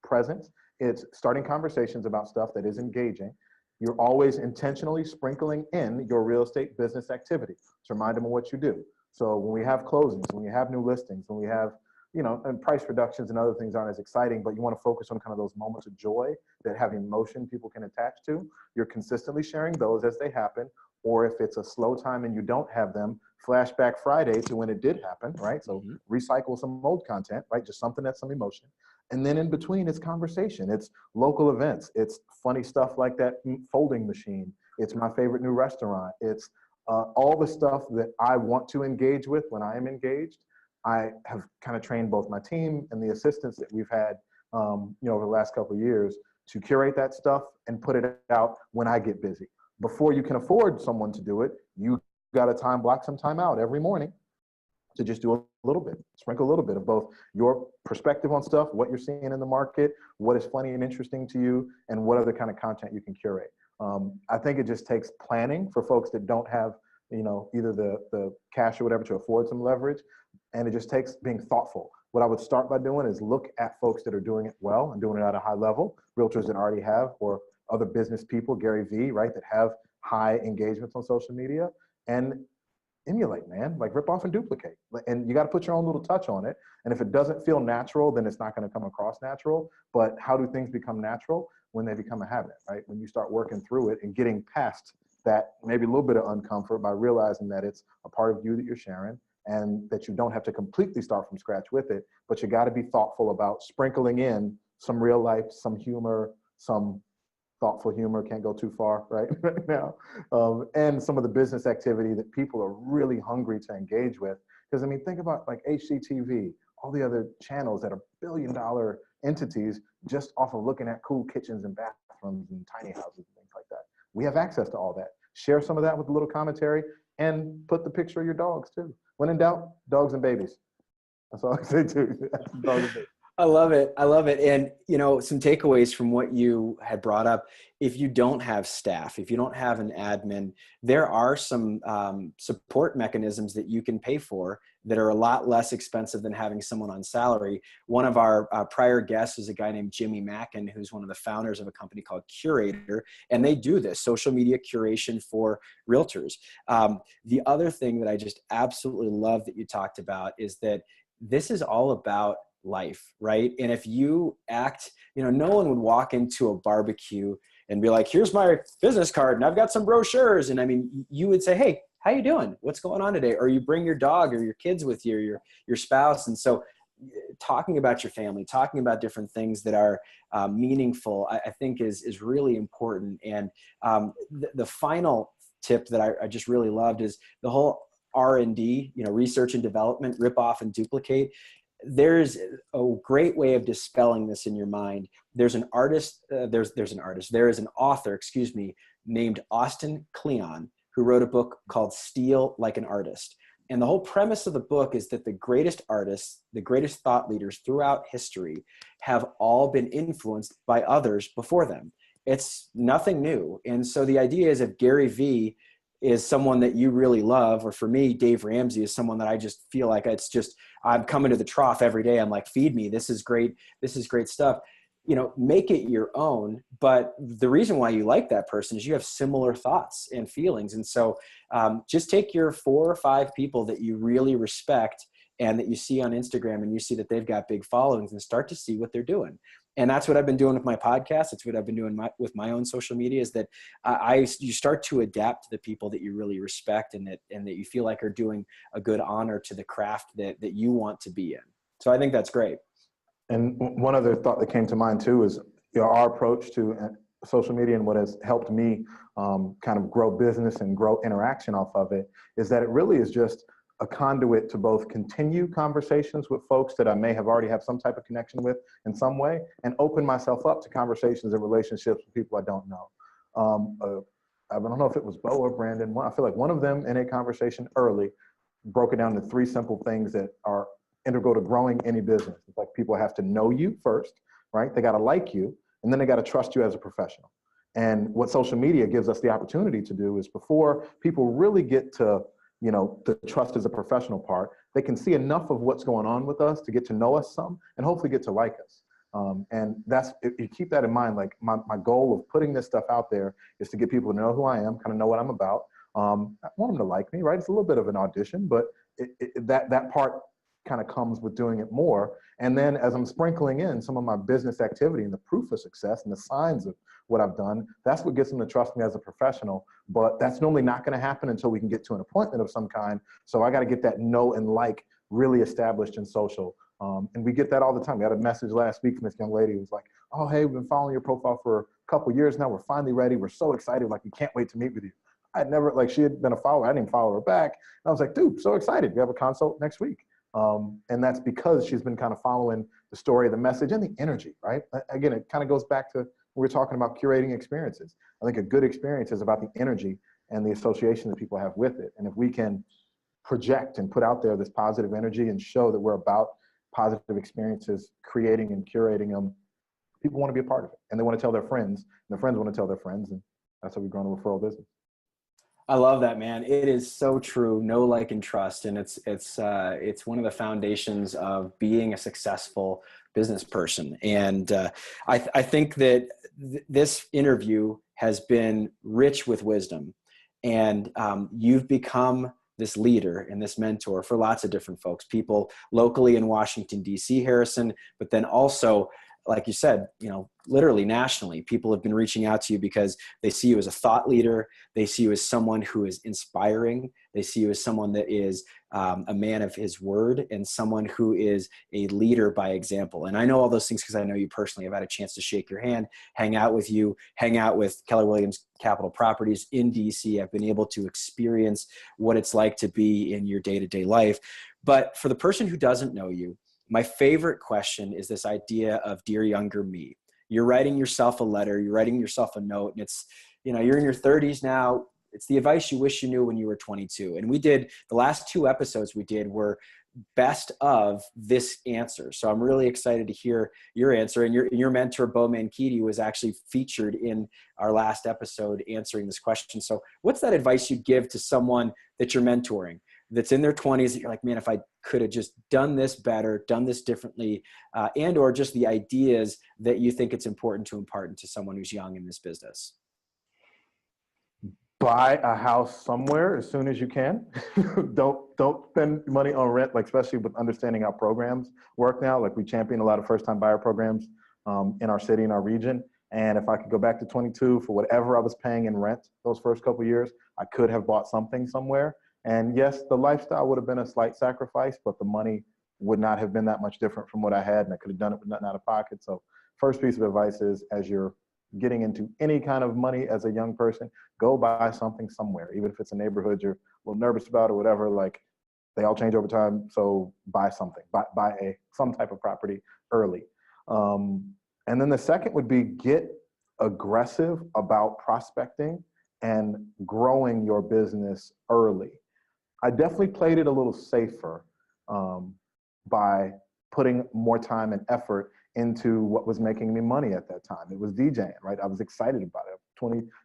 presence, it's starting conversations about stuff that is engaging. You're always intentionally sprinkling in your real estate business activity to remind them of what you do. So when we have closings, when we have new listings, when we have, and price reductions and other things aren't as exciting, but you want to focus on kind of those moments of joy that have emotion people can attach to, you're consistently sharing those as they happen. Or if it's a slow time and you don't have them, flashback Friday to when it did happen, right? So recycle some old content, right? Just something that's some emotion. And then in between, it's conversation. It's local events. It's funny stuff like that folding machine. It's my favorite new restaurant. It's all the stuff that I want to engage with when I am engaged. I have kind of trained both my team and the assistants that we've had, over the last couple of years to curate that stuff and put it out when I get busy. Before you can afford someone to do it, you got to block some time out every morning to just do a little bit, sprinkle a little bit of both your perspective on stuff, what you're seeing in the market, what is funny and interesting to you, and what other kind of content you can curate. I think it just takes planning for folks that don't have, either the cash or whatever to afford some leverage. And it just takes being thoughtful. What I would start by doing is look at folks that are doing it well and doing it at a high level, realtors that already have, or other business people, Gary Vee, right, that have high engagements on social media, and emulate, man, like rip off and duplicate. And you got to put your own little touch on it. And if it doesn't feel natural, then it's not going to come across natural. But how do things become natural? When they become a habit, right? When you start working through it and getting past that maybe a little bit of uncomfort by realizing that it's a part of you that you're sharing, and that you don't have to completely start from scratch with it, but you got to be thoughtful about sprinkling in some real life, some humor, some thoughtful humor, can't go too far right now, and some of the business activity that people are really hungry to engage with. Because I mean, think about like HGTV, all the other channels that are billion-dollar entities just off of looking at cool kitchens and bathrooms and tiny houses and things like that. We have access to all that. Share some of that with a little commentary and put the picture of your dogs too. When in doubt, dogs and babies. That's all I say too. Dogs and babies. I love it. I love it. And, some takeaways from what you had brought up. If you don't have staff, if you don't have an admin, there are some support mechanisms that you can pay for that are a lot less expensive than having someone on salary. One of our prior guests is a guy named Jimmy Mackin, who's one of the founders of a company called Curator, and they do this social media curation for realtors. The other thing that I just absolutely love that you talked about is that this is all about life, right? And if you act, no one would walk into a barbecue and be like, here's my business card and I've got some brochures. And I mean, you would say, hey, how you doing? What's going on today? Or you bring your dog or your kids with you, or your spouse. And so talking about your family, talking about different things that are meaningful, I think is really important. And the final tip that I just really loved is the whole R&D, research and development, rip off and duplicate. There's a great way of dispelling this in your mind. There's an artist, there is an author, excuse me, named Austin Kleon, who wrote a book called Steal Like an Artist. And the whole premise of the book is that the greatest artists, the greatest thought leaders throughout history have all been influenced by others before them. It's nothing new. And so the idea is, if Gary Vee is someone that you really love, or for me, Dave Ramsey is someone that I just feel like I'm coming to the trough every day. I'm like, feed me. This is great. This is great stuff. Make it your own. But the reason why you like that person is you have similar thoughts and feelings. And so just take your 4 or 5 people that you really respect and that you see on Instagram, and you see that they've got big followings, and start to see what they're doing. And that's what I've been doing with my podcast. It's what I've been doing with my own social media, is that you start to adapt to the people that you really respect, and that you feel like are doing a good honor to the craft that you want to be in. So I think that's great. And one other thought that came to mind too is our approach to social media, and what has helped me kind of grow business and grow interaction off of it, is that it really is just a conduit to both continue conversations with folks that I may have already have some type of connection with in some way, and open myself up to conversations and relationships with people I don't know. I don't know if it was Bo or Brandon. I feel like one of them in a conversation early broke it down to 3 simple things that are integral to growing any business. It's like, people have to know you first, right? They got to like you, and then they got to trust you as a professional. And what social media gives us the opportunity to do is, before people really get to the trust as a professional part, they can see enough of what's going on with us to get to know us some, and hopefully get to like us. And that's, if you keep that in mind, like my goal of putting this stuff out there is to get people to know who I am, kind of know what I'm about. I want them to like me, right? It's a little bit of an audition, but that part kind of comes with doing it more. And then as I'm sprinkling in some of my business activity and the proof of success and the signs of what I've done, that's what gets them to trust me as a professional. But that's normally not going to happen until we can get to an appointment of some kind. So I got to get that know and like really established in social. And we get that all the time. We had a message last week from this young lady who was like, oh, hey, we've been following your profile for a couple years now. We're finally ready. We're so excited. Like, we can't wait to meet with you. I'd never, like, she had been a follower. I didn't even follow her back. And I was like, dude, so excited. We have a consult next week. And that's because she's been kind of following the story, the message, and the energy, right? Again, it kind of goes back to, we were talking about curating experiences. I think a good experience is about the energy and the association that people have with it. And if we can project and put out there this positive energy and show that we're about positive experiences, creating and curating them, people want to be a part of it. And they want to tell their friends, and their friends want to tell their friends. And that's how we've grown a referral business. I love that, man. It is so true. Know, like, and trust. And it's one of the foundations of being a successful business person. And I think that this interview has been rich with wisdom, and you've become this leader and this mentor for lots of different folks, people locally in Washington, D.C., Harrison, but then also, like you said, literally nationally, people have been reaching out to you because they see you as a thought leader. They see you as someone who is inspiring. They see you as someone that is a man of his word, and someone who is a leader by example. And I know all those things because I know you personally. I've had a chance to shake your hand, hang out with you, hang out with Keller Williams Capital Properties in DC. I've been able to experience what it's like to be in your day-to-day life. But for the person who doesn't know you, my favorite question is this idea of dear younger me. You're writing yourself a letter, you're writing yourself a note, and it's, you're in your 30s now. It's the advice you wish you knew when you were 22. And we did, the last 2 episodes we did were best of this answer. So I'm really excited to hear your answer. And your mentor, Bo Mankiti, was actually featured in our last episode answering this question. So what's that advice you'd give to someone that you're mentoring, that's in their 20s, that you're like, man, if I could have just done this better, done this differently, and or just the ideas that you think it's important to impart into someone who's young in this business? Buy a house somewhere as soon as you can. Don't spend money on rent, like, especially with understanding how programs work now. Like, we champion a lot of first-time buyer programs in our city, in our region. And if I could go back to 22 for whatever I was paying in rent those first couple of years, I could have bought something somewhere. And yes, the lifestyle would have been a slight sacrifice, but the money would not have been that much different from what I had, and I could have done it with nothing out of pocket. So first piece of advice is, as you're getting into any kind of money as a young person, go buy something somewhere, even if it's a neighborhood you're a little nervous about or whatever. Like, they all change over time. So buy something, buy some type of property early. And then the second would be, get aggressive about prospecting and growing your business early. I definitely played it a little safer by putting more time and effort into what was making me money at that time. It was DJing, right? I was excited about it.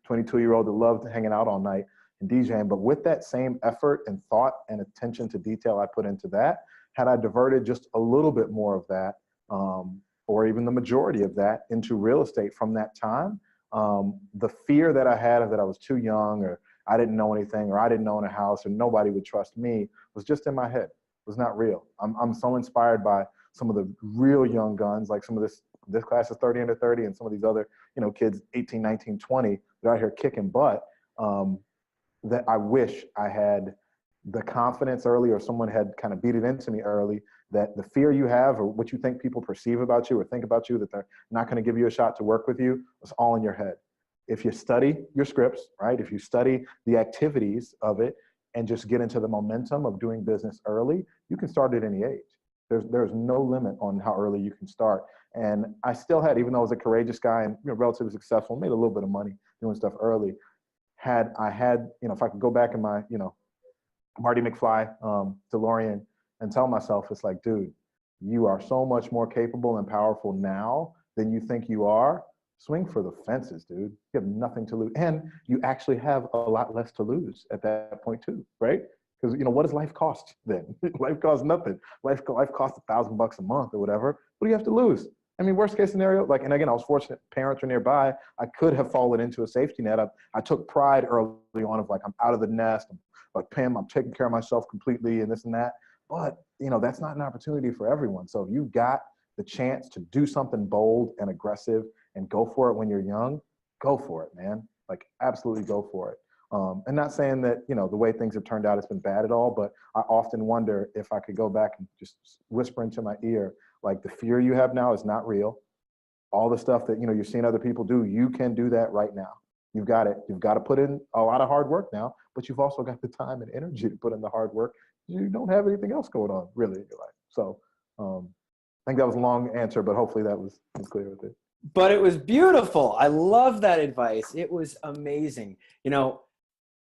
22-year-old that loved hanging out all night and DJing. But with that same effort and thought and attention to detail I put into that, had I diverted just a little bit more of that, or even the majority of that, into real estate from that time, the fear that I had of that I was too young, or I didn't know anything, or I didn't own a house, or nobody would trust me, was just in my head. It was not real. I'm so inspired by some of the real young guns, like some of this class is 30 under 30, and some of these other, kids 18, 19, 20, that are out here kicking butt, that I wish I had the confidence early, or someone had kind of beat it into me early, that the fear you have, or what you think people perceive about you or think about you, that they're not going to give you a shot to work with you, was all in your head. If you study your scripts, right? If you study the activities of it and just get into the momentum of doing business early, you can start at any age. There's no limit on how early you can start. And I still had, even though I was a courageous guy and relatively successful, made a little bit of money doing stuff early, if I could go back in my, Marty McFly, DeLorean, and tell myself, it's like, dude, you are so much more capable and powerful now than you think you are. Swing for the fences, dude. You have nothing to lose. And you actually have a lot less to lose at that point too, right? Because, what does life cost then? Life costs nothing. Life costs $1,000 a month or whatever. What do you have to lose? I mean, worst case scenario, and again, I was fortunate, parents were nearby. I could have fallen into a safety net. I took pride early on of, like, I'm out of the nest. I'm taking care of myself completely and this and that. But, that's not an opportunity for everyone. So if you've got the chance to do something bold and aggressive and go for it when you're young, go for it, man. Like, absolutely go for it. And not saying that, the way things have turned out, it's been bad at all, but I often wonder if I could go back and just whisper into my ear, like, the fear you have now is not real. All the stuff that, you're seeing other people do, you can do that right now. You've got it. You've got to put in a lot of hard work now, but you've also got the time and energy to put in the hard work. You don't have anything else going on really in your life. So I think that was a long answer, but hopefully that was clear with it. But it was beautiful. I love that advice. It was amazing.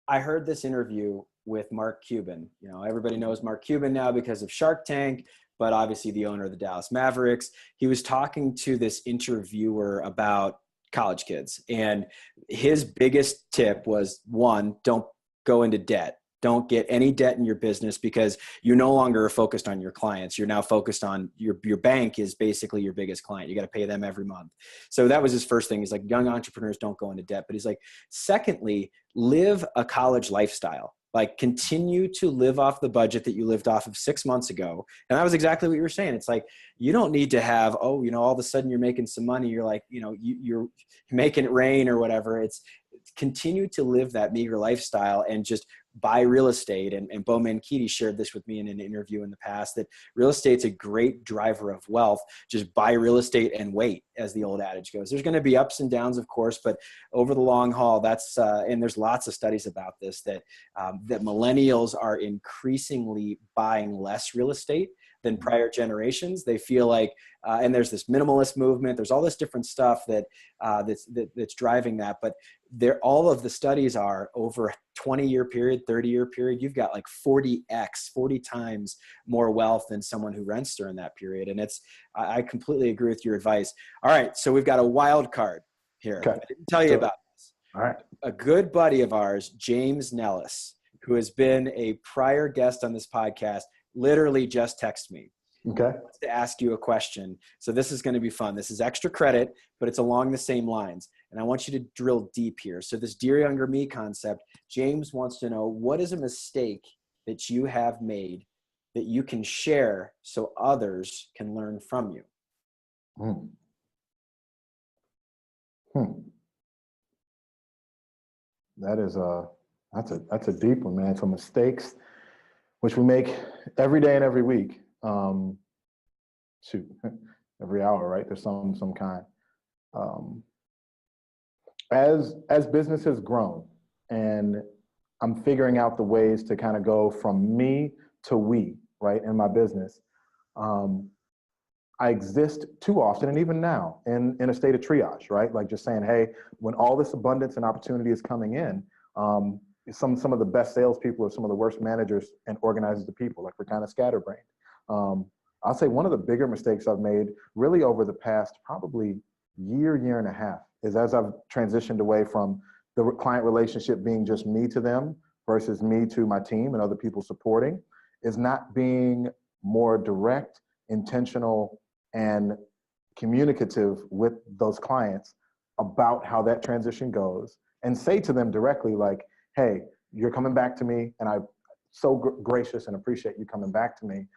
I heard this interview with Mark Cuban. Everybody knows Mark Cuban now because of Shark Tank, but obviously the owner of the Dallas Mavericks. He was talking to this interviewer about college kids. And his biggest tip was, one, don't go into debt. Don't get any debt in your business, because you no longer are focused on your clients. You're now focused on your bank is basically your biggest client. You got to pay them every month. So that was his first thing. He's like, young entrepreneurs don't go into debt. But he's like, secondly, live a college lifestyle. Like, continue to live off the budget that you lived off of 6 months ago. And that was exactly what you were saying. It's like, you don't need to have, all of a sudden you're making some money. You're like, you're making it rain or whatever. It's continue to live that meager lifestyle and just buy real estate. And Bo Mankiewicz shared this with me in an interview in the past, that real estate's a great driver of wealth. Just buy real estate and wait, as the old adage goes. There's going to be ups and downs, of course, but over the long haul, that's and there's lots of studies about this, that millennials are increasingly buying less real estate than prior generations. They feel like, and there's this minimalist movement. There's all this different stuff that's driving that. But all of the studies are over a 20-year period, 30-year period. You've got like 40 times more wealth than someone who rents during that period. And I completely agree with your advice. All right, so we've got a wild card here. Okay. I didn't tell you about this. All right. A good buddy of ours, James Nellis, who has been a prior guest on this podcast, literally just texted me. Okay. To ask you a question. So this is going to be fun. This is extra credit, but it's along the same lines. And I want you to drill deep here. So this Dear Younger Me concept, James wants to know, what is a mistake that you have made that you can share so others can learn from you? That is that's a deep one, man. So mistakes, which we make every day and every week. Um, shoot, every hour, right? There's some kind. As business has grown and I'm figuring out the ways to kind of go from me to we, right, in my business. I exist too often, and even now, in a state of triage, right? Like just saying, hey, when all this abundance and opportunity is coming in, some of the best salespeople are some of the worst managers and organizers of people. Like we're kind of scatterbrained. I'll say one of the bigger mistakes I've made really over the past probably year and a half is as I've transitioned away from the client relationship being just me to them versus me to my team and other people supporting, is not being more direct, intentional, and communicative with those clients about how that transition goes, and say to them directly, like, hey, you're coming back to me, and I'm so gracious and appreciate you coming back to me.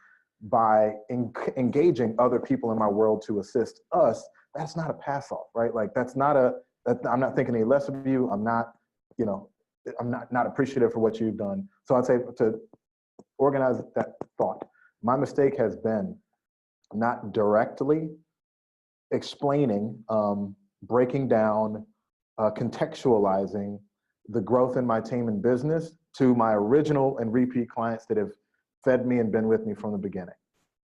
By engaging other people in my world to assist us, that's not a pass off, right? Like that's not I'm not thinking any less of you. I'm not, I'm not appreciative for what you've done. So I'd say, to organize that thought, my mistake has been not directly explaining, breaking down, contextualizing the growth in my team and business to my original and repeat clients that have fed me and been with me from the beginning.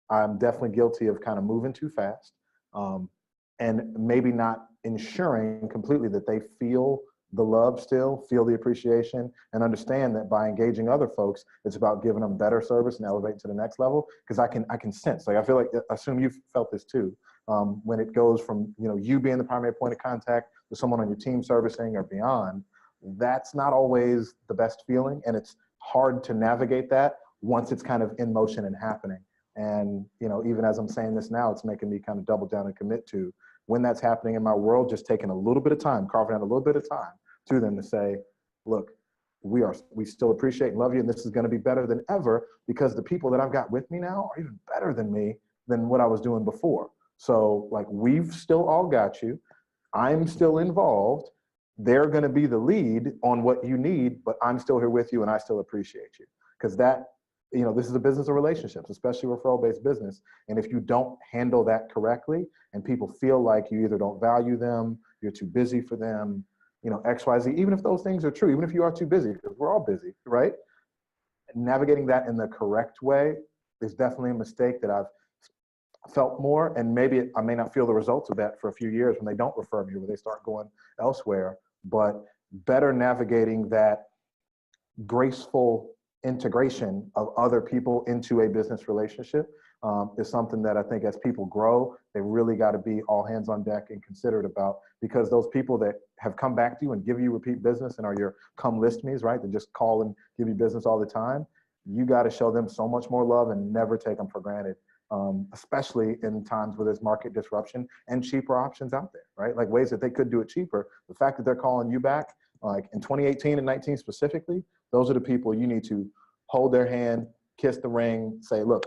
I'm definitely guilty of kind of moving too fast, and maybe not ensuring completely that they feel the love still, feel the appreciation, and understand that by engaging other folks, it's about giving them better service and elevating to the next level. Because I can sense, like I feel like, I assume you've felt this too, when it goes from you being the primary point of contact to someone on your team servicing or beyond, that's not always the best feeling, and it's hard to navigate that once it's kind of in motion and happening. And even as I'm saying this now, it's making me kind of double down and commit to, when that's happening in my world, just taking a little bit of time, carving out a little bit of time to them to say, look, we still appreciate and love you, and this is going to be better than ever, because the people that I've got with me now are even better than me than what I was doing before. So like, we've still all got you. I'm still involved. They're going to be the lead on what you need, but I'm still here with you, and I still appreciate you. Because that, this is a business of relationships, especially referral-based business. And if you don't handle that correctly, and people feel like you either don't value them, you're too busy for them, X, Y, Z, even if those things are true, even if you are too busy, because we're all busy, right? Navigating that in the correct way is definitely a mistake that I've felt more, and maybe I may not feel the results of that for a few years when they don't refer me, where they start going elsewhere. But better navigating that graceful integration of other people into a business relationship is something that I think, as people grow, they really got to be all hands on deck and considerate about, because those people that have come back to you and give you repeat business and are your come list me's, right, that just call and give you business all the time, you got to show them so much more love and never take them for granted, especially in times where there's market disruption and cheaper options out there, right? Like ways that they could do it cheaper. The fact that they're calling you back, like in 2018 and 19 specifically, those are the people you need to hold their hand, kiss the ring, say, look,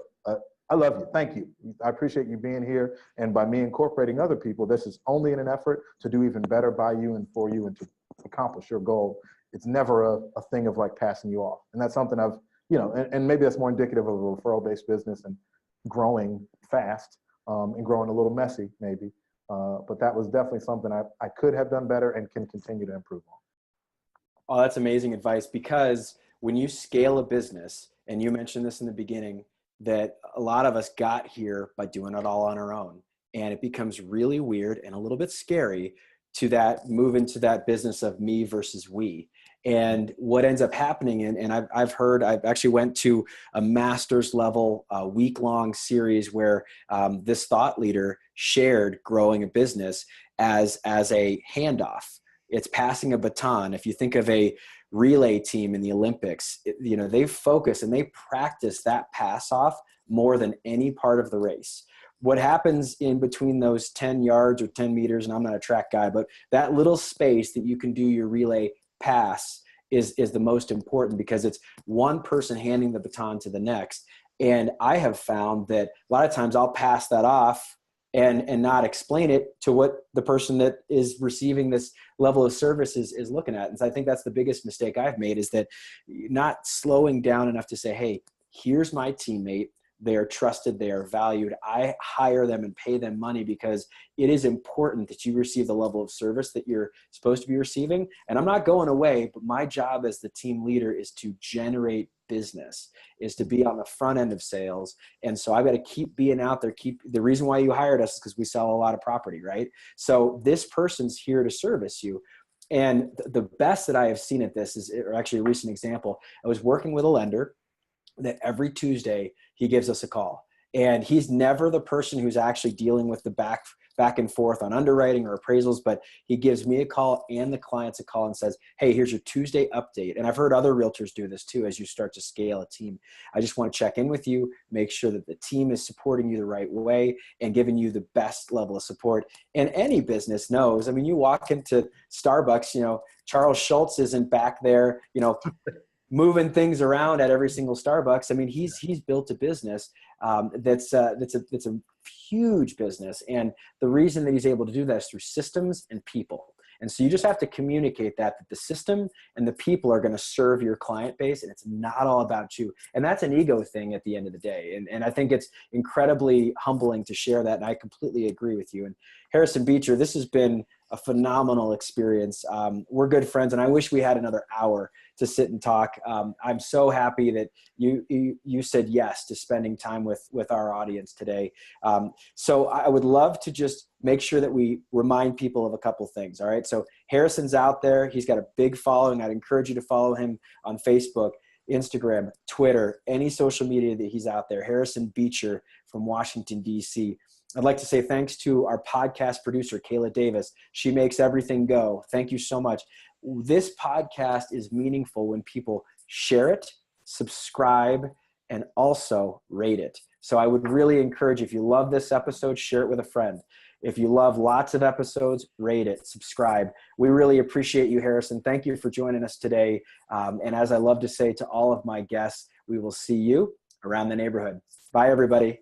I love you, thank you. I appreciate you being here. And by me incorporating other people, this is only in an effort to do even better by you and for you and to accomplish your goal. It's never a thing of like passing you off. And that's something I've, and maybe that's more indicative of a referral-based business and growing fast and growing a little messy maybe. But that was definitely something I could have done better and can continue to improve on. Oh, that's amazing advice, because when you scale a business, and you mentioned this in the beginning, that a lot of us got here by doing it all on our own. And it becomes really weird and a little bit scary to move into that business of me versus we. And what ends up happening, and I've actually went to a master's level week-long series where this thought leader shared growing a business as a handoff. It's passing a baton. If you think of a relay team in the Olympics, they focus and they practice that pass off more than any part of the race. What happens in between those 10 yards or 10 meters, and I'm not a track guy, but that little space that you can do your relay pass is the most important, because it's one person handing the baton to the next. And I have found that a lot of times I'll pass that off and not explain it to what the person that is receiving this level of service is looking at. And so I think that's the biggest mistake I've made, is that not slowing down enough to say, hey, here's my teammate. They are trusted. They are valued. I hire them and pay them money because it is important that you receive the level of service that you're supposed to be receiving. And I'm not going away, but my job as the team leader is to generate business, is to be on the front end of sales. And so I've got to keep being out there. The reason why you hired us is because we sell a lot of property, right? So this person's here to service you. And the best that I have seen at this is, or actually a recent example, I was working with a lender that every Tuesday he gives us a call. And he's never the person who's actually dealing with the back and forth on underwriting or appraisals, but he gives me a call and the clients a call and says, hey, here's your Tuesday update. And I've heard other realtors do this too as you start to scale a team. I just want to check in with you, make sure that the team is supporting you the right way and giving you the best level of support. And any business knows, I mean, you walk into Starbucks, you know, Charles Schultz isn't back there, you know, moving things around at every single Starbucks. I mean, he's built a business that's a huge business. And the reason that he's able to do that is through systems and people. And so you just have to communicate that the system and the people are going to serve your client base, and it's not all about you. And that's an ego thing at the end of the day. And I think it's incredibly humbling to share that. And I completely agree with you. And Harrison Beecher, this has been a phenomenal experience. We're good friends, and I wish we had another hour to sit and talk. I'm so happy that you said yes to spending time with our audience today. So I would love to just make sure that we remind people of a couple things. All right. So Harrison's out there. He's got a big following. I'd encourage you to follow him on Facebook, Instagram, Twitter, any social media that he's out there. Harrison Beecher from Washington, D.C. I'd like to say thanks to our podcast producer, Kayla Davis. She makes everything go. Thank you so much. This podcast is meaningful when people share it, subscribe, and also rate it. So I would really encourage, if you love this episode, share it with a friend. If you love lots of episodes, rate it, subscribe. We really appreciate you, Harrison. Thank you for joining us today. And as I love to say to all of my guests, we will see you around the neighborhood. Bye, everybody.